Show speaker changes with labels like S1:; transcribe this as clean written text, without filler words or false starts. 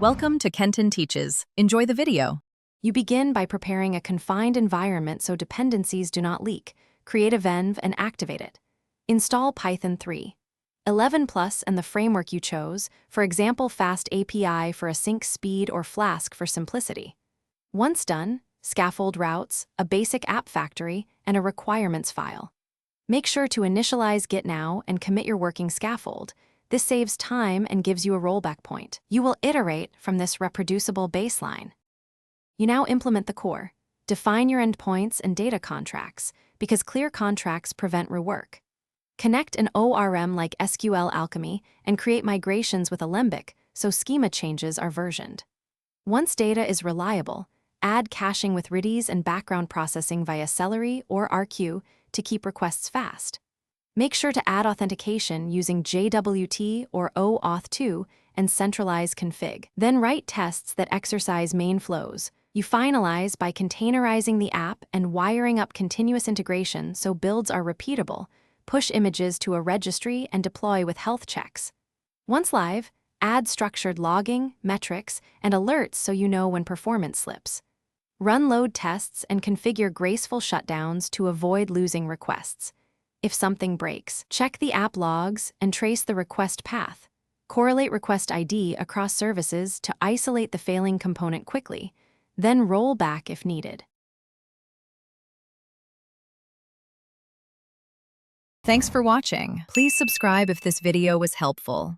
S1: Welcome to Kenton Teaches. Enjoy the video.
S2: You begin by preparing a confined environment so dependencies do not leak. Create a venv and activate it. Install Python 3. 11 Plus and the framework you chose, for example Fast API for async speed or Flask for simplicity. Once done, scaffold routes, a basic app factory, and a requirements file. Make sure to initialize Git now and commit your working scaffold. This saves time and gives you a rollback point. You will iterate from this reproducible baseline. You now implement the core. Define your endpoints and data contracts, because clear contracts prevent rework. Connect an ORM like SQL Alchemy and create migrations with Alembic so schema changes are versioned. Once data is reliable, add caching with Redis and background processing via Celery or RQ to keep requests fast. Make sure to add authentication using JWT or OAuth2 and centralize config. Then write tests that exercise main flows. You finalize by containerizing the app and wiring up continuous integration so builds are repeatable. Push images to a registry and deploy with health checks. Once live, add structured logging, metrics, and alerts so you know when performance slips. Run load tests and configure graceful shutdowns to avoid losing requests. If something breaks, check the app logs and trace the request path. Correlate request ID across services to isolate the failing component quickly, then roll back if needed.
S1: Thanks for watching. Please subscribe if this video was helpful.